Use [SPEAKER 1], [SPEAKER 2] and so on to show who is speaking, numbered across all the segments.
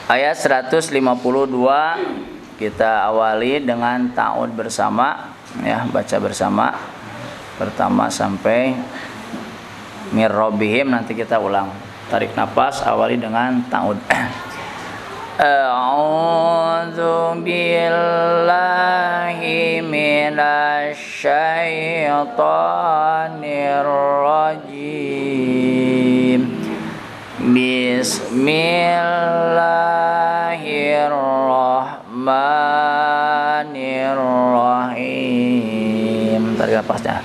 [SPEAKER 1] Ayat 152 kita awali dengan ta'ud bersama ya, baca bersama pertama sampai mir rabbihim, nanti kita ulang. Tarik nafas, awali dengan ta'ud. A'udzu billahi minasy syaithanir rajim. Bismillahirrahmanirrahim. Tarik nafasnya.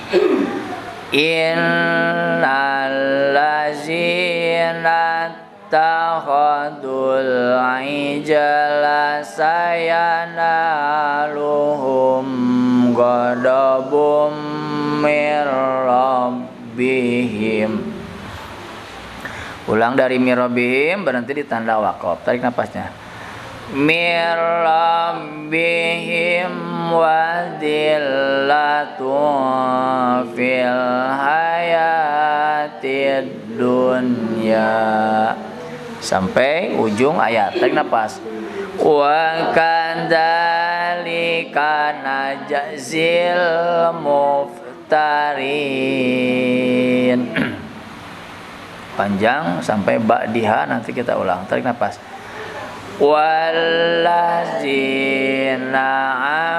[SPEAKER 1] Innal ladzina takhadul ijla sayanaluhum ghadabum mir rabbihim. Ulang dari mir rabbihim, berhenti di tanda waqaf. Tarik nafasnya. Mir rabbihim wadillatun fil hayatid dunya sampai ujung ayat. Tarik nafas. Wa kadzalika najzil muftarin. Panjang sampai ba'diha, nanti kita ulang. Tarik nafas. Wallazina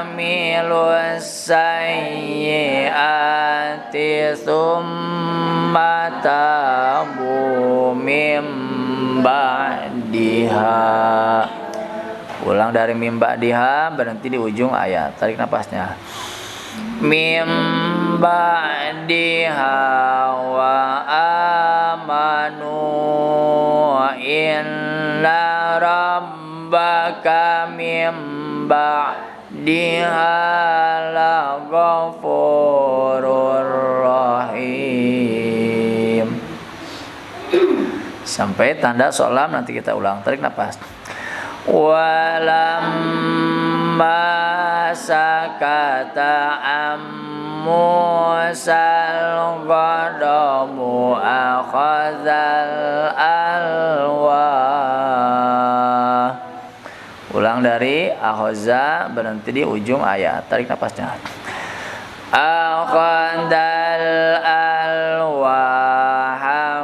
[SPEAKER 1] amilus sayyiati tsumma tabu mim ba'diha. Ulang dari mim ba'diha, berhenti di ujung ayat. Tarik nafasnya. Mim ba'diha wa amanu inna rabbaka mim ba'diha laghafurur rahim. Sampai tanda solam, nanti kita ulang. Tarik nafas. Walamma sakata ammusal ghadabu akhazal alwa. Ulang dari akhaza, berhenti di ujung ayat. Tarik nafasnya. Akhazal alwa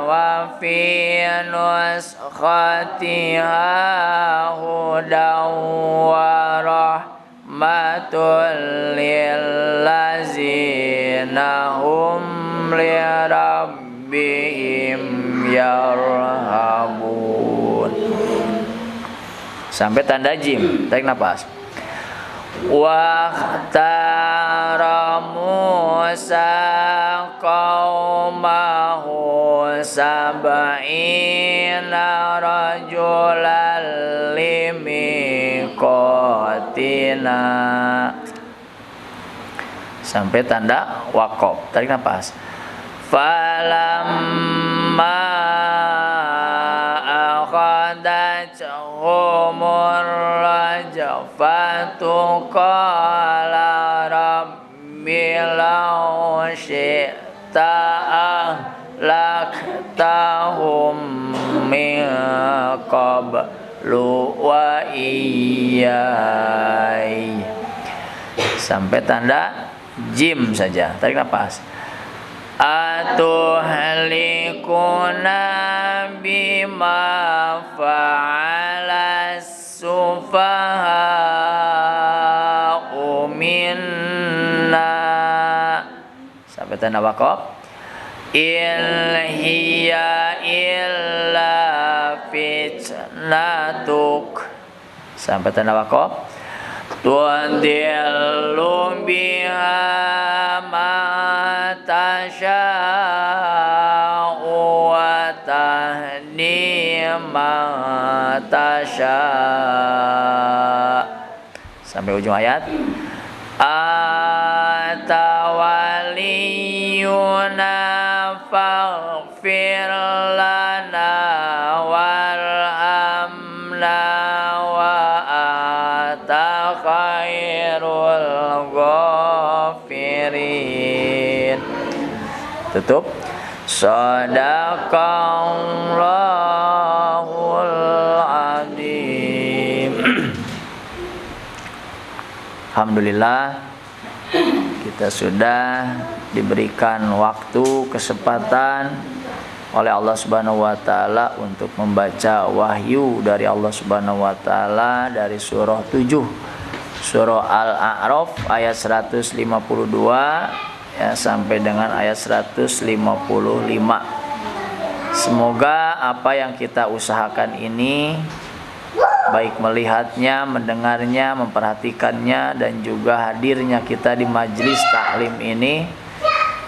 [SPEAKER 1] wa fi nuskhatiha hudaw wa rahmatul lil ladzina hum li rabbihim yarhabun. Sampai tanda jim. Tarik nafas. Wa tara Musa qaumahu sab'ina rajulan limiqatina. Sampai tanda waqaf. Tarik nafas. Falamma akhadathumur rajfatu qala rabbi law syi'ta ahlaktahum min qablu wa iyyai. Sampai tanda jim saja. Tarik nafas. Atuhlikuna bima fa'ala sufaha'u minna. Sampai tanda waqaf. Il hiya illa fitnatuk. Sampai tanda waqaf. Tudillu biha ma tasha'u wa tahdi ma tasha'. Sampai ujung ayat. Atawaliyuna faghfir lana warhamna wa ata khairul ghafirin. Tutup. Shadaqallahul adzim. Alhamdulillah kita sudah diberikan waktu, kesempatan oleh Allah Subhanahu wa taala untuk membaca wahyu dari Allah Subhanahu wa taala dari surah 7, surah Al-A'raf ayat 152 ya sampai dengan ayat 155. Semoga apa yang kita usahakan ini, baik melihatnya, mendengarnya, memperhatikannya, dan juga hadirnya kita di majelis taklim ini,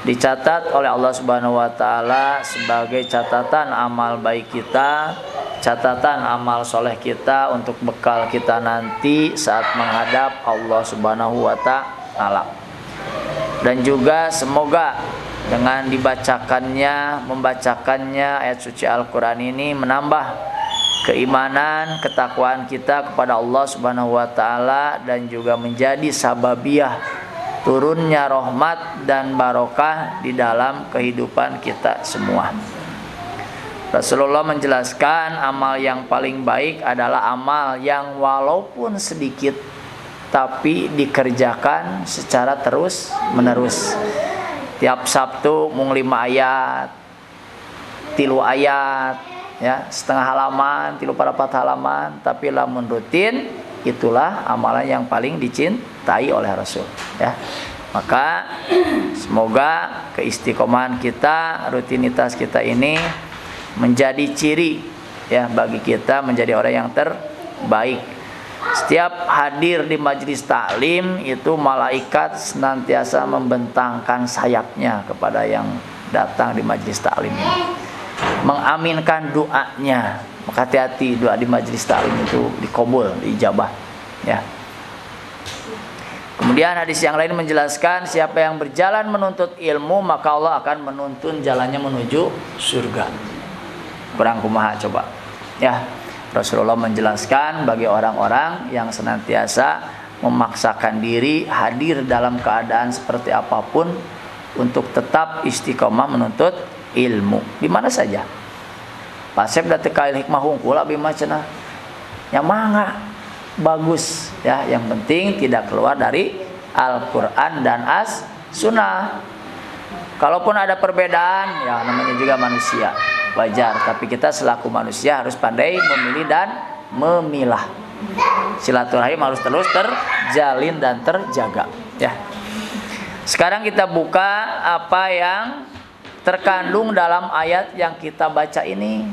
[SPEAKER 1] dicatat oleh Allah Subhanahu wa taala sebagai catatan amal baik kita, catatan amal soleh kita untuk bekal kita nanti saat menghadap Allah Subhanahu wa taala. Dan juga semoga dengan membacakannya ayat suci Al-Quran ini menambah keimanan, ketakwaan kita kepada Allah Subhanahu wa taala, dan juga menjadi sababiyah turunnya rahmat dan barokah di dalam kehidupan kita semua. Rasulullah menjelaskan amal yang paling baik adalah amal yang walaupun sedikit tapi dikerjakan secara terus menerus. Tiap Sabtu mung 5 ayat, 3 ayat, ya, setengah halaman, 3/4 halaman, tapi lamun rutin, itulah amalan yang paling dicintai oleh Rasul, ya. Maka semoga keistiqomahan kita, rutinitas kita ini menjadi ciri, ya, bagi kita menjadi orang yang terbaik. Setiap hadir di majelis taklim itu malaikat senantiasa membentangkan sayapnya kepada yang datang di majelis taklim ini, mengaminkan doanya. Maka hati-hati, doa di majelis taklim itu dikabul, diijabah, ya. Kemudian hadis yang lain menjelaskan siapa yang berjalan menuntut ilmu maka Allah akan menuntun jalannya menuju surga. Kurang kumaha coba, ya. Rasulullah menjelaskan bagi orang-orang yang senantiasa memaksakan diri hadir dalam keadaan seperti apapun untuk tetap istiqomah menuntut ilmu di mana saja. Pasep da teu kail hikmah hungkul abi mah cenah. Nya mangga bagus, ya, yang penting tidak keluar dari Al-Qur'an dan As-Sunnah. Kalaupun ada perbedaan, ya namanya juga manusia, wajar, tapi kita selaku manusia harus pandai memilih dan memilah. Silaturahim harus terus terjalin dan terjaga, ya. Sekarang kita buka apa yang terkandung dalam ayat yang kita baca ini,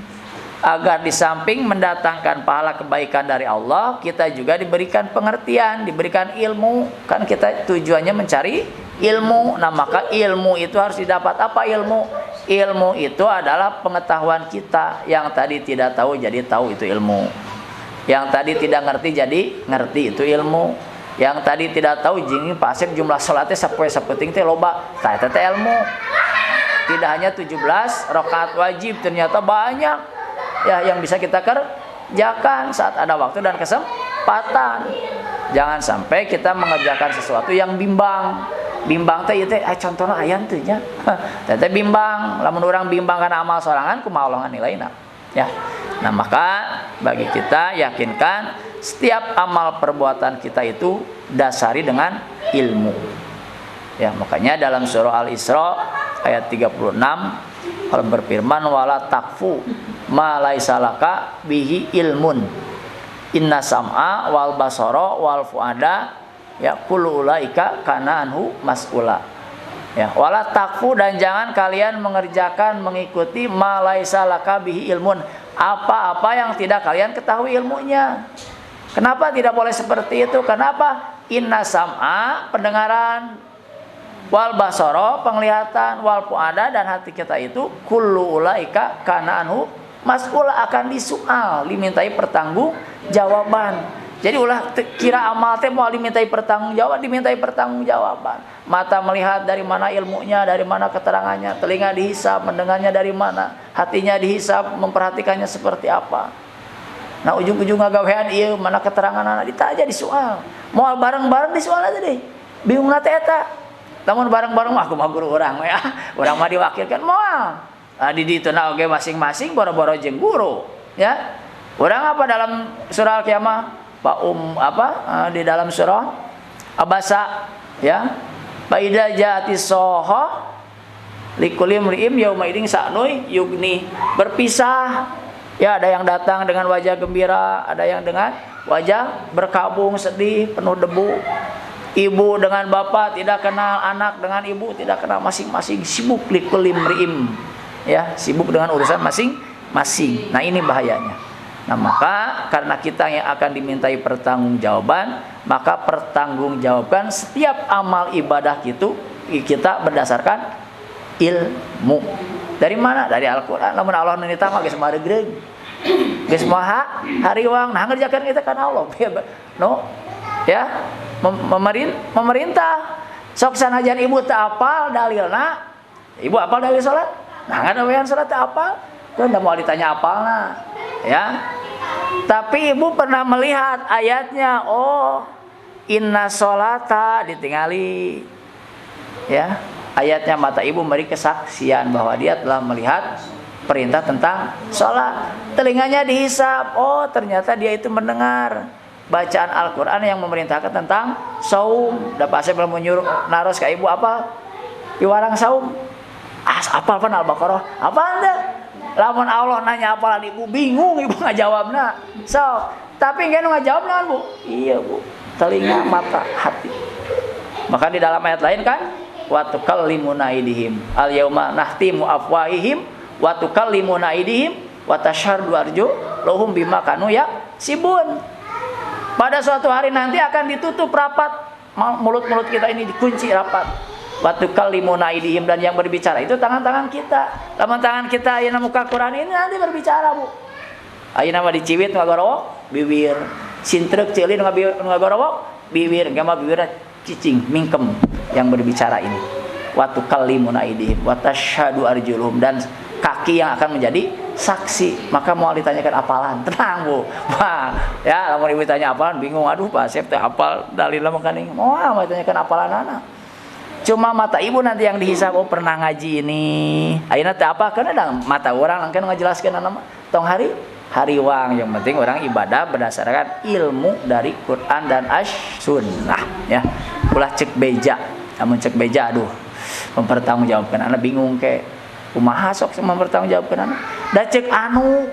[SPEAKER 1] agar di samping mendatangkan pahala kebaikan dari Allah, kita juga diberikan pengertian, diberikan ilmu. Kan kita tujuannya mencari ilmu. Nah, maka ilmu itu harus didapat. Apa ilmu? Ilmu itu adalah pengetahuan kita. Yang tadi tidak tahu jadi tahu, itu ilmu. Yang tadi tidak ngerti jadi ngerti, itu ilmu. Yang tadi tidak tahu jing pasif jumlah salatnya sapoe sapeting teh loba, tah eta teh ilmu. Tidak hanya 17 rakaat wajib, ternyata banyak, ya, yang bisa kita kerjakan saat ada waktu dan kesempatan. Jangan sampai kita mengerjakan sesuatu yang bimbang. Bimbang teh ieu teh contohna aya teh nya. Teh bimbang, lamun urang bimbang kana amal sorangan kumaha Allah nilainya, ya. Nah, maka bagi kita yakinkan setiap amal perbuatan kita itu dasari dengan ilmu. Ya, makanya dalam surah Al-Isra ayat 36 Allah berfirman wala takfu ma laisa laka bihi ilmun inna sam'a wal basara wal fuada ya kullu ulaika kana anhu mas'ula. Ya, wala takfu, dan jangan kalian mengerjakan mengikuti ma laisa laka bihi ilmun, apa-apa yang tidak kalian ketahui ilmunya. Kenapa tidak boleh seperti itu? Kenapa? Inna sam'a, pendengaran, wal basara, penglihatan, wal fuada, dan hati kita itu kullu ulaika kana anhu mas'ula, akan disoal, dimintai pertanggungjawaban. Jadi ulah kira amal teh mau dimintai pertanggungjawaban. Mata melihat dari mana ilmunya, dari mana keterangannya, telinga dihisap mendengarnya dari mana, hatinya dihisap memperhatikannya seperti apa. Nah, ujung-ujung ngagawean ieu mana keterangan anak ditaja disoal. Moal bareng-bareng disoal aja deh. Bingung teh eta. Lamun bareng-bareng mah kumaha guru urang ya. Urang mah diwakilkan moal. Di dituna oge masing-masing boro-boro jeung guru, ya. Urang apa dalam surah Al-Qiyamah? Di dalam surah abasa ya. Baida jati soho likulli mri'im yauma idin sa'nui yugni. Berpisah. Ya, ada yang datang dengan wajah gembira, ada yang dengan wajah berkabung sedih, penuh debu. Ibu dengan bapak tidak kenal, anak dengan ibu tidak kenal, masing-masing sibuk likulli mri'im. Ya, sibuk dengan urusan masing-masing. Nah, ini bahayanya. Nah, maka karena kita yang akan dimintai pertanggungjawaban, maka pertanggungjawabkan setiap amal ibadah kita berdasarkan ilmu. Dari mana? Dari Al-Qur'an. Lamun Allah nita mah geus maregreg. Geus moha hariwang nah ngerjakeun kita kan Allah. No. Ya. Memerintah. Sok sanajan ibu teu apal dalilna. Ibu apal dalil salat? Nah, ngadawean salat teu apal. Kan da moal ditanya apalna. Ya. Tapi ibu pernah melihat ayatnya. Oh, inna sholata ditingali. Ya. Ayatnya mata ibu memberi kesaksian bahwa dia telah melihat perintah tentang sholat. Telinganya dihisap. Oh, ternyata dia itu mendengar bacaan Al-Quran yang memerintahkan tentang saum. Dapat saya belum menyuruh naros ke ibu apa? Piwarang saum. Apa Al-Baqarah? Apa anda? Lamun Allah nanya apalan ibu bingung, ibu ngajawabna. So, tapi enggak ngajawabna bu. Iya bu. Telinga, mata, hati. Maka di dalam ayat lain kan wa tukallimuna aydihim al yauma nahtimu afwahihim wa tukallimuna aydihim wa tashhadu arjuluhum bima kanu yaksibun. Pada suatu hari nanti akan ditutup rapat, mulut-mulut kita ini dikunci rapat. Wa tukallimuna aydihim, dan yang berbicara itu tangan-tangan kita. Tangan kita ayeuna muka Quran ini nanti berbicara bu. Ayeuna mah diciwit ngagorowok bibir, sintrek ceulin ngagorowok bibir, engke mah bibirna cicing mingkem yang berbicara ini. Wa tukallimuna aydihim wa tashhadu arjuluhum, dan kaki yang akan menjadi saksi. Maka mau ditanyakan apalan, tenang bu. Wah, ya lamun ibu tanya apalan bingung, aduh Pak Asep teh apal dalilna makaning. Mau ditanyakan apalan anak. Cuma mata ibu nanti yang dihisab, oh pernah ngaji ini. Ayeuna teh apa? Karena ada mata orang langkeun ngajelaskeun nama tong hariwang. Yang penting orang ibadah berdasarkan ilmu dari Quran dan As-Sunnah ya. Ulah cek beja. Namun cek beja aduh mempertanggungjawabkan anak bingung ke kumaha sok mempertanggungjawabkan anak. Da cek anu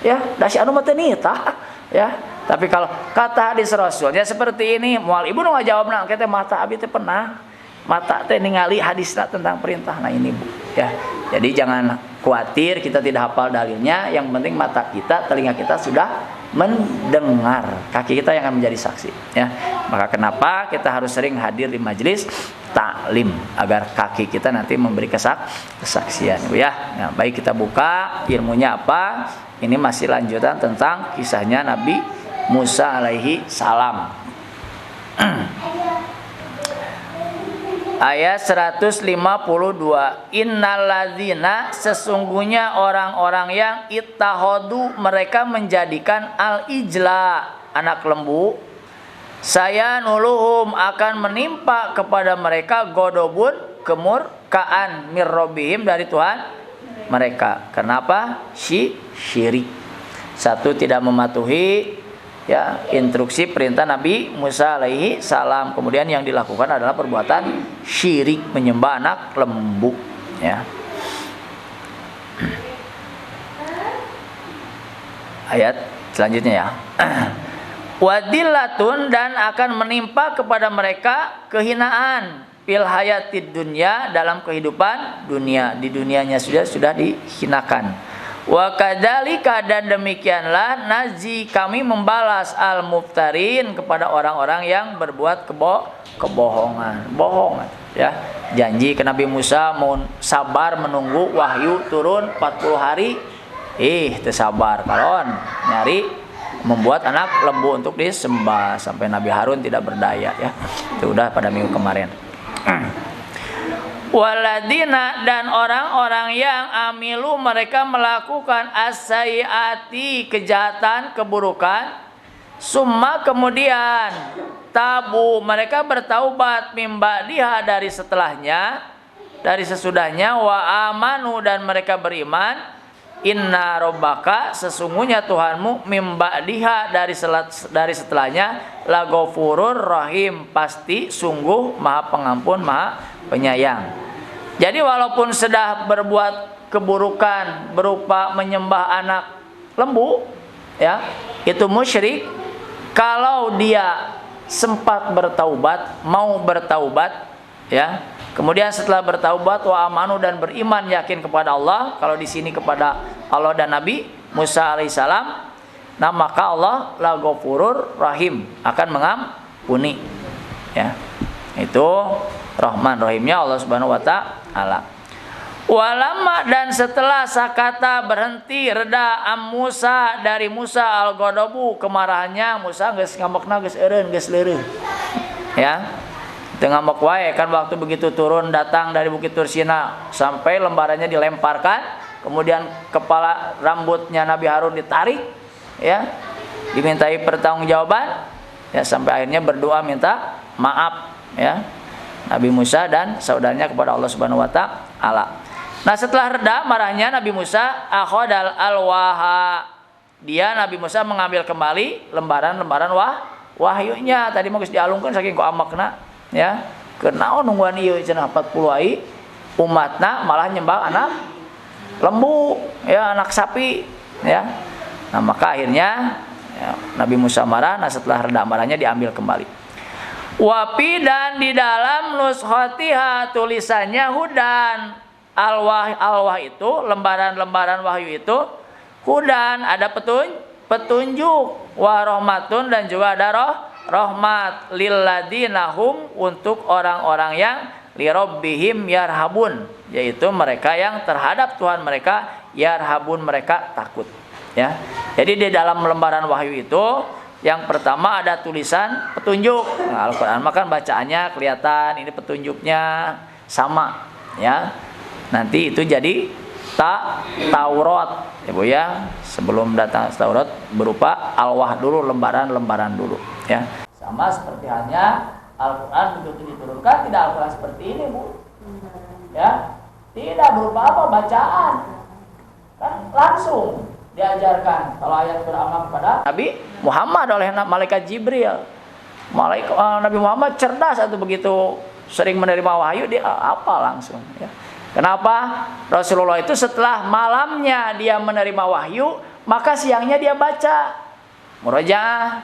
[SPEAKER 1] ya, da si anu mah teu nita ya. Tapi kalau kata hadis Rasulnya seperti ini, moal ibu nu ngajawabna kita mata abi teh pernah mata teh ningali hadisna tentang perintah. Nah ini bu ya. Jadi jangan khawatir kita tidak hafal dalilnya, yang penting mata kita, telinga kita sudah mendengar, kaki kita yang akan menjadi saksi ya. Maka kenapa kita harus sering hadir di majelis taklim agar kaki kita nanti memberi kesaksian ya. Nah, baik kita buka ilmunya apa. Ini masih lanjutan tentang kisahnya Nabi Musa alaihi salam. Ayat 152. Innalladzina, sesungguhnya orang-orang yang ittahodu, mereka menjadikan al-ijla, anak lembu, saya nuluhum, akan menimpa kepada mereka godobun, kemurkaan, mirrobihim, dari Tuhan mereka. Kenapa? Syirik. Satu, tidak mematuhi ya instruksi perintah Nabi Musa alaihi salam. Kemudian yang dilakukan adalah perbuatan syirik, menyembah anak lembu ya. Ayat selanjutnya ya. Wadillatun, dan akan menimpa kepada mereka kehinaan fil hayatid dunya, dalam kehidupan dunia, di dunianya sudah dihinakan. Wa kadzalika, dan demikianlah nazi, kami membalas al-muftarin, kepada orang-orang yang berbuat kebohongan, bohong ya. Janji ke Nabi Musa mau sabar menunggu wahyu turun 40 hari. Teu sabar kalon nyari membuat anak lembu untuk disembah sampai Nabi Harun tidak berdaya ya. Itu udah pada minggu kemarin. Waladina, dan orang-orang yang amilu, mereka melakukan as-sayyiati, kejahatan, keburukan, summa, kemudian tabu, mereka bertaubat, mimba diha, dari setelahnya, dari sesudahnya, wa amanu, dan mereka beriman, inna rabbaka sesungguhnya Tuhanmu mimba'diha dari setelahnya laghafurur rahim pasti sungguh maha pengampun maha penyayang. Jadi walaupun sudah berbuat keburukan berupa menyembah anak lembu ya, itu musyrik, kalau dia sempat bertaubat, mau bertaubat ya, kemudian setelah bertaubat wa amanu dan beriman yakin kepada Allah, kalau di sini kepada Allah dan Nabi Musa alaihissalam, nah maka Allah la ghafurur rahim akan mengampuni ya. Itu Rahman Rahimnya Allah Subhanahu wa taala. Walama dan setelah sakata berhenti reda Musa dari Musa al-ghadabu kemarahannya, Musa geus ngambekna geus eureun geus leureuh ya. Tengah ngambek wae kan waktu begitu turun datang dari Bukit Tursina sampai lembarannya dilemparkan, kemudian kepala rambutnya Nabi Harun ditarik ya, dimintai pertanggungjawaban ya, sampai akhirnya berdoa minta maaf ya Nabi Musa dan saudaranya kepada Allah Subhanahu wa taala. Nah setelah reda marahnya Nabi Musa akhadal alwaha, dia Nabi Musa mengambil kembali lembaran-lembaran wahyunya. Tadi mau geus dialungkeun saking ku amakna ya, kenaon nungguan ieu cenah 40 ai umatna malah nyembah anak lembu ya, anak sapi ya. Nah maka akhirnya ya, Nabi Musa marah. Nah setelah reda marahnya diambil kembali. Wapi dan di dalam nuskhatiha tulisannya hudan. Alwah itu lembaran-lembaran wahyu itu hudan ada petunjuk, warahmatun dan juga ada rahmat lilladzinahum untuk orang-orang yang lirabbihim yarhabun, yaitu mereka yang terhadap Tuhan mereka yarhabun mereka takut ya. Jadi di dalam lembaran wahyu itu yang pertama ada tulisan petunjuk. Nah, Al-Qur'an maka bacaannya kelihatan ini petunjuknya sama ya. Nanti itu jadi Taurat ya Bu ya. Sebelum datang Taurat berupa alwah dulu, lembaran-lembaran dulu ya. Sama seperti halnya Al-Qur'an begitu diturunkan tidak Al-Qur'an seperti ini Bu. Ya. Tidak berupa apa bacaan. Kan langsung diajarkan kalau ayat Qur'an kepada Nabi Muhammad oleh malaikat Jibril. Nabi Muhammad cerdas atau begitu sering menerima wahyu dia apa langsung ya. Kenapa? Rasulullah itu setelah malamnya dia menerima wahyu, maka siangnya dia baca murojaah.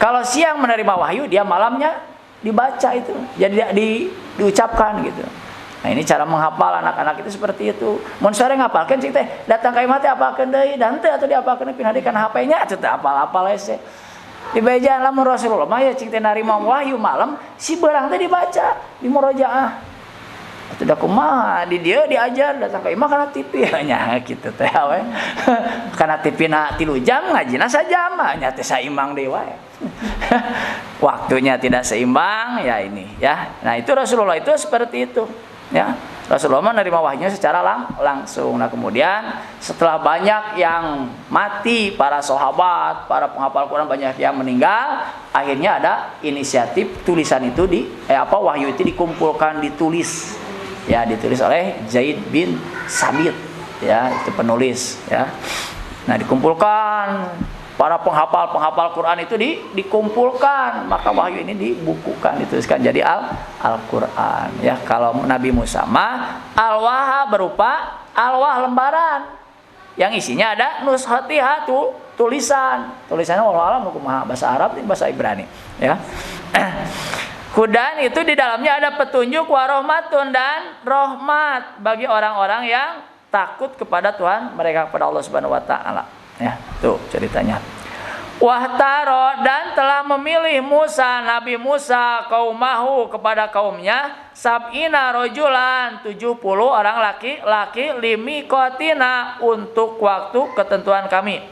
[SPEAKER 1] Kalau siang menerima wahyu, dia malamnya dibaca itu. Jadi diucapkan gitu. Nah, ini cara menghafal anak-anak itu seperti itu. Mun sore ngapalkeun cing teh, datang ka imah teh apalkeun deui dan teu atuh diapalkeun pindah di kana HP-nya atuh teh apal-apal hese. Di bejaan lamun Rasulullah mah ya cing teh narima wahyu malam, si beurang teh dibaca di murojaah. Atuh da kumaha di dieu diajar datang ka imah kana TV nya kitu teh we. Kana TV-na 3 jam ngajina sajam nya teh saimbang deui wae. Waktunya tidak seimbang ya ini ya. Nah, itu Rasulullah itu seperti itu ya. Rasulullah menerima wahyunya secara langsung. Nah, kemudian setelah banyak yang mati, para sahabat, para penghafal Quran banyak yang meninggal, akhirnya ada inisiatif tulisan itu wahyu itu dikumpulkan, ditulis. Ya, ditulis oleh Zaid bin Sabit ya, itu penulis ya. Nah, dikumpulkan para penghafal Quran itu dikumpulkan, maka wahyu ini dibukukan, dituliskan jadi Al-Qur'an ya. Kalau Nabi Musa mah alwah berupa alwah lembaran yang isinya ada nuskhatiha tulisannya wallahu alam kumaha bahasa Arab bahasa Ibrani ya. Hudan itu di dalamnya ada petunjuk, warahmatun dan rahmat bagi orang-orang yang takut kepada Tuhan mereka, kepada Allah Subhanahu wa taala. Ya, tuh ceritanya. Wahtaro dan telah memilih Nabi Musa kaumahu kepada kaumnya sab'ina rojulan 70 orang laki-laki limikotina untuk waktu ketentuan kami.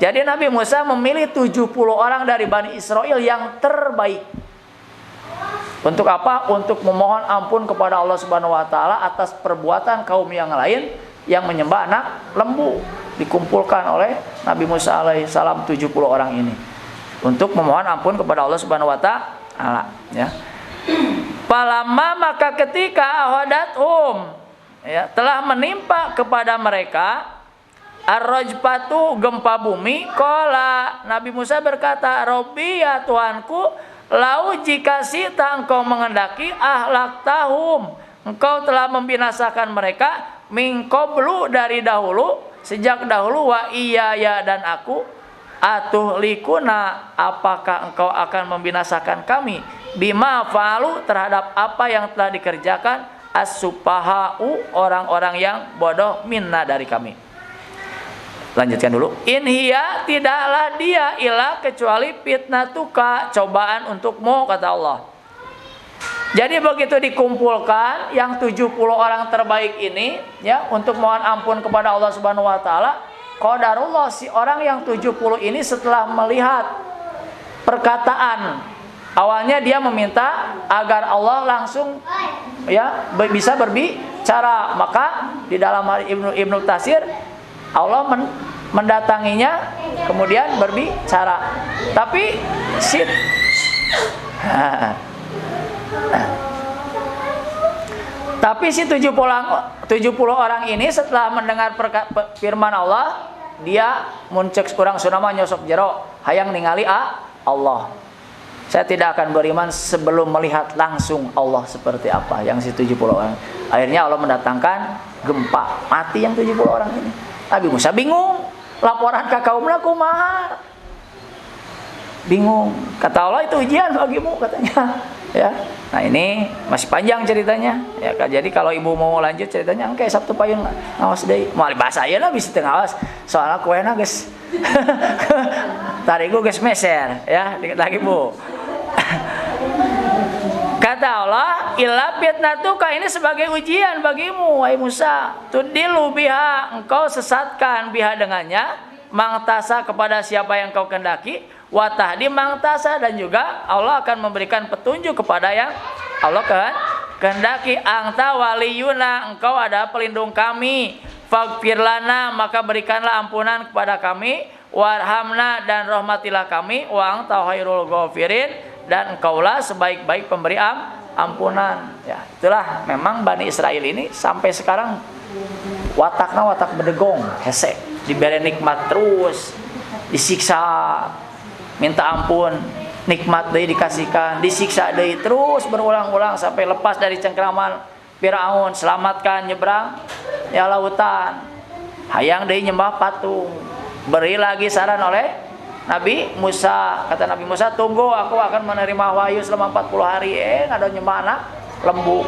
[SPEAKER 1] Jadi Nabi Musa memilih 70 orang dari Bani Israel yang terbaik. Untuk apa? Untuk memohon ampun kepada Allah Subhanahu wa taala atas perbuatan kaum yang lain yang menyembah anak lembu. Dikumpulkan oleh Nabi Musa alaihissalam 70 orang ini untuk memohon ampun kepada Allah Subhanahu wa taala ya. Palamma maka ketika ahadathum ya, telah menimpa kepada mereka ar-rajfatu gempa bumi. Qala Nabi Musa berkata, Robbi ya Tuhanku, lau jika sita engkau mengendaki ahlaktahum, engkau telah membinasakan mereka min qablu dari dahulu, sejak dahulu, wa iya ya dan aku, atuhlikuna apakah engkau akan membinasakan kami, bima fa'alu terhadap apa yang telah dikerjakan as-sufaha'u orang-orang yang bodoh minna dari kami. Lanjutkan dulu. In hiya tidaklah dia illa kecuali fitnatuka, cobaan untukmu, kata Allah. Jadi begitu dikumpulkan yang 70 orang terbaik ini ya untuk mohon ampun kepada Allah Subhanahu wa taala, qadarullah si orang yang 70 ini setelah melihat perkataan awalnya dia meminta agar Allah langsung ya bisa berbicara, maka di dalam Ibnu Tatsir Allah mendatanginya kemudian berbicara. Tapi si 70 orang ini setelah mendengar firman Allah, dia muncul kurang sunama nyosok jero hayang ningali Allah. Saya tidak akan beriman sebelum melihat langsung Allah seperti apa yang si 70 orang. Akhirnya Allah mendatangkan gempa, mati yang 70 orang ini. Nabi Musa bingung, laporan ke kaumnya kumaha. Bingung. Kata Allah, itu ujian bagimu, katanya. Ya. Nah, ini masih panjang ceritanya. Ya, jadi kalau ibu mau lanjut ceritanya, engke Sabtu payung ngawas deui. Moal bahasa ayeuna bisa teu ngawas. Soalnya kuena geus tarigu geus meser, ya, dikit lagi, Bu. Kata Allah, illa fitnatuka, ini sebagai ujian bagimu, wahai Musa. Tudilu biha, engkau sesatkan biha dengannya, mangtasa kepada siapa yang kau kehendaki, wa tahdi mangtasa, dan juga Allah akan memberikan petunjuk kepada yang Allah kehendaki. Anta waliyuna, engkau adalah pelindung kami. Faghfir lana, maka berikanlah ampunan kepada kami. Warhamna, dan rahmatilah kami. Wa anta khairul ghafirin, dan engkaulah sebaik-baik pemberi ampunan. Ya, itulah memang Bani Israel ini sampai sekarang watakna watak bedegong, hese, diberi nikmat terus, disiksa, minta ampun, nikmat deui dikasihkan, disiksa deui terus berulang-ulang sampai lepas dari cengkraman Firaun, selamatkan nyebrang ya lautan. Hayang deui nyembah patung. Beri lagi saran oleh Nabi Musa, kata Nabi Musa, tunggu aku akan menerima wahyu selama 40 hari. Ada nyembah anak lembu.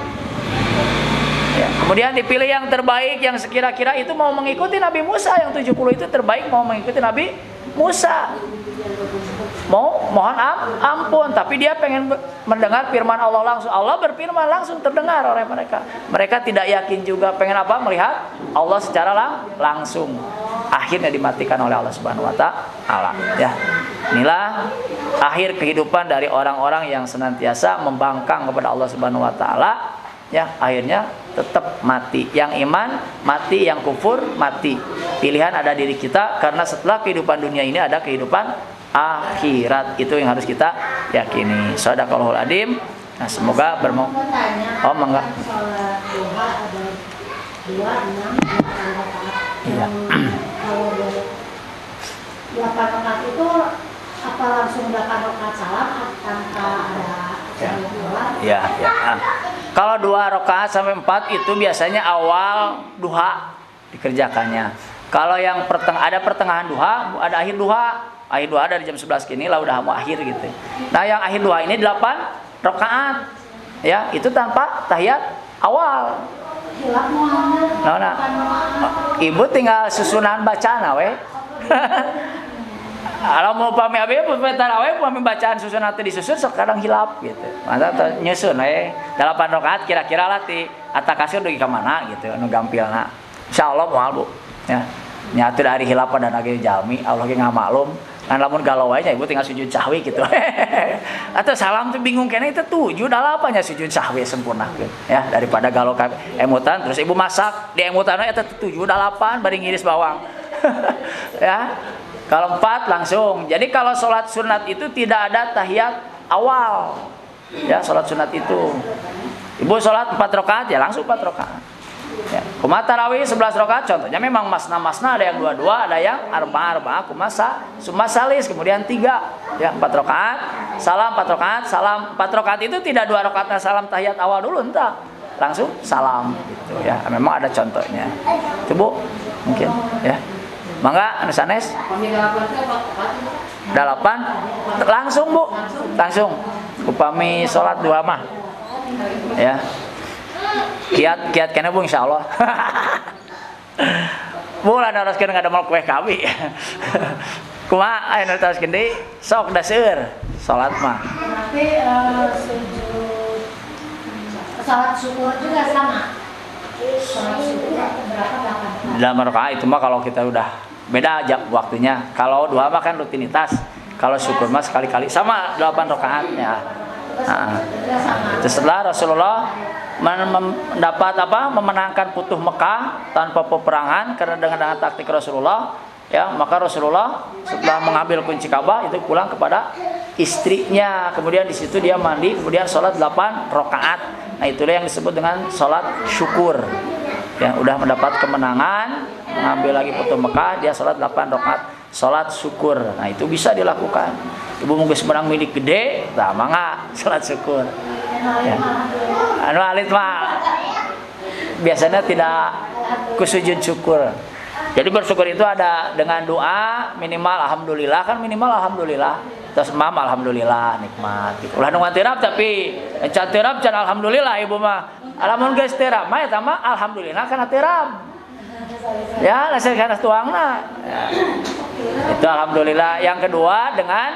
[SPEAKER 1] Ya, kemudian dipilih yang terbaik, yang sekira-kira itu mau mengikuti Nabi Musa. Yang 70 itu terbaik mau mengikuti Nabi Musa. Mau mohon ampun, tapi dia pengen mendengar firman Allah langsung. Allah berfirman langsung, terdengar oleh mereka. Mereka tidak yakin juga, pengen apa? Melihat Allah secara langsung. Akhirnya dimatikan oleh Allah Subhanahu wa taala. Ya. Inilah akhir kehidupan dari orang-orang yang senantiasa membangkang kepada Allah Subhanahu wa taala. Ya, akhirnya tetap mati. Yang iman mati, yang kufur mati. Pilihan ada diri kita, karena setelah kehidupan dunia ini ada kehidupan akhirat. Itu yang harus kita yakini. Shadaqallahul adzim. Nah, semoga oh mangga. Iya.
[SPEAKER 2] Kalau 8 rakaat itu apa langsung 8 rakaat salam tanpa ada
[SPEAKER 1] ya. Kalau 2 rakaat sampai 4 itu biasanya awal duha dikerjakannya. Kalau yang ada pertengahan duha, ada akhir duha. Akhir duha dari jam 11 kini lah udah mau akhir gitu. Nah, yang akhir duha ini 8 rakaat. Ya, itu tanpa tahiyat awal. Nah, ibu tinggal susunan bacaan we. Kalau mau pami abi tarawih pami bacaan susunan teh disusun sekarang hilap gitu. Masa nyusun we 8 rakaat kira-kira lah ti atakasir dugi ka mana gitu anu gampilna. Insyaallah moal Bu. Ya. Nya teu dari hilap pada nage jami Allah ge ngamaklum. Kan lamun galau aja ibu tinggal sujud sahwi gitu. Atau salam tuh bingung kene itu 7 apanya sujud sahwi sempurna gitu. Ya, daripada galau emutan terus ibu masak di emutan eta 7 8 bari ngiris bawang. Ya. Kalau 4 langsung. Jadi kalau sholat sunat itu tidak ada tahiyat awal. Ya, sholat sunat itu. Ibu sholat 4 rakaat ya langsung 4 rakaat. Ya. Kumaha tarawih 11 rakaat contohnya memang masna-masna, ada yang 2-2, ada yang arba'ah kumaha summa salis, kemudian 3 ya 4 rakaat, salam 4 rakaat, salam 4 rakaat itu tidak 2 rakaatnya salam tahiyat awal dulu entah. Langsung salam gitu ya. Memang ada contohnya. Coba mungkin ya. Mangga anu sanes? 8 langsung Bu. Langsung. Upami salat 2 mah. Ya. Kiat kana Bu insyaallah. Bu lah naraskeun ngadamel kue kami. Kumaha aya nu taraskeun deui? Sok da seueur salat mah.
[SPEAKER 2] Berarti sujud salat syukur juga sama. Salat syukur berapa 8
[SPEAKER 1] Dalam rakaat itu mah kalau kita udah beda aja waktunya. Kalau 2 mah kan rutinitas. Kalau syukur mah sekali-kali sama 8 rakaat ya. Nah, itu setelah Rasulullah mendapat memenangkan Futuh Mekah tanpa peperangan karena dengan taktik Rasulullah ya, maka Rasulullah setelah mengambil kunci Ka'bah itu pulang kepada istrinya, kemudian di situ dia mandi, kemudian sholat 8 rakaat. Nah itulah yang disebut dengan sholat syukur yang udah mendapat kemenangan, mengambil lagi Futuh Mekah, dia sholat 8 rakaat sholat syukur. Nah itu bisa dilakukan. Ibu mungkin menang milik gede, nah mangga sholat syukur. Ya. Anu alit mah biasanya tidak kusujud syukur. Jadi bersyukur itu ada dengan doa minimal alhamdulillah, kan minimal alhamdulillah. Terus mam alhamdulillah nikmat. Gitu. Ulah nu ngatirap tapi can tirap can alhamdulillah ibu mah. Alamun geus tirap mah eta mah alhamdulillah kana tirap. Ya, langsung kana tuangna. Ya. Itu alhamdulillah. Yang kedua dengan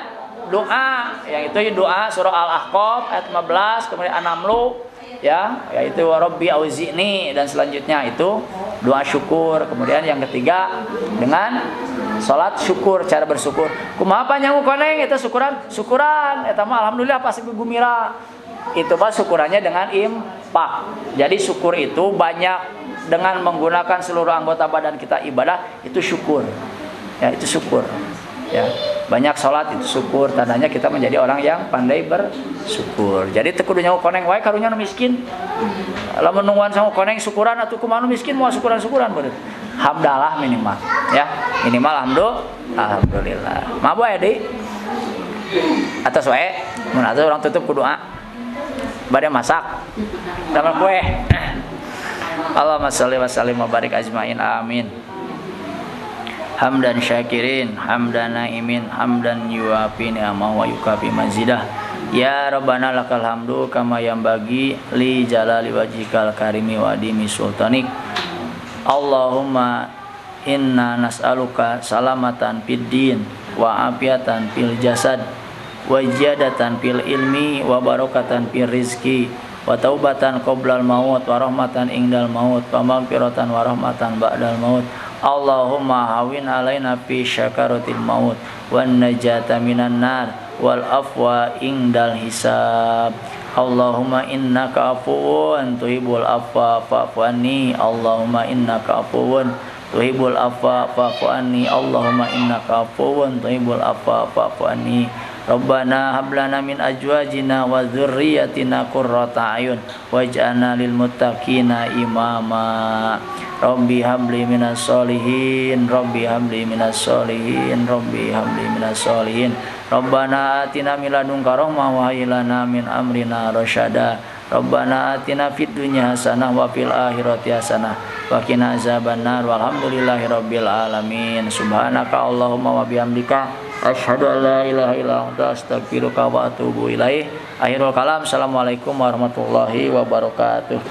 [SPEAKER 1] doa, yang itu doa surah Al-Ahqaf ayat 15, kemudian An-Naml ya, yaitu Rabbi auzi'ni, dan selanjutnya itu doa syukur. Kemudian yang ketiga dengan salat syukur, cara bersyukur. Kumaha panjang koneng itu syukuran eta mah alhamdulillah pasti gumira. Itu mah syukurannya dengan impak. Jadi syukur itu banyak dengan menggunakan seluruh anggota badan kita ibadah, itu syukur. Ya, itu syukur. Ya, banyak sholat itu syukur, tandanya kita menjadi orang yang pandai bersyukur. Jadi teu kudu nyaho koneng wae karunya nu miskin. Lamun nungguan sama koneng syukuran atuh kumaha nu miskin moal syukuran-syukuran bener. Hamdalah minimal, ya. Minimal alhamdulillah. Mabuk aya deui. Atas wae, mun atuh urang tutup ku doa. Bade masak. Damel kue. Allahumma shalli wa sallim wa barik ajmain. Amin. Hamdan syakirin, hamdan naimin, hamdan yuafi ni'amahu wa yukafi mazidah. Ya Rabbana lakal hamdu kama yanbaghi li jalali wajhikal karimi wa adimi sultanik. Allahumma inna nas'aluka salamatan fid din wa afiatan fil jasad wa ziyadatan fil ilmi wa barakatan fil rizki wa taubatan qoblal maut wa rahmatan indal maut wa maghfiratan wa rahmatan ba'dal maut. Allahumma hawin alaina fi syakaratil maut wan najata minan nar wal afwa indal hisab. Allahumma innaka afuwun tuhibbul afwa fa'fu anni. Allahumma innaka afuwun tuhibbul afwa fa'fu anni. Allahumma innaka afuwun tuhibbul afwa fa'fu anni. Rabbana hab lana min azwajina wa dzurriyyatina qurrata a'yun waj'alna lil muttaqina imama. Rabbi habli minas solihin, Rabbi habli minas solihin, Rabbi habli minas solihin. Rabbana atina min ladunka rahmah wa hayyi lana min amrina rasyada. Rabbana atina fid dunya hasanah wa fil akhirati hasanah wa qina azabannar. Walhamdulillahi rabbil alamin. Subhanaka Allahumma wa bihamdika asyhadu an la ilaha illa anta astaghfiruka wa atubu ilaih. Akhirul kalam. Assalamualaikum warahmatullahi wabarakatuh.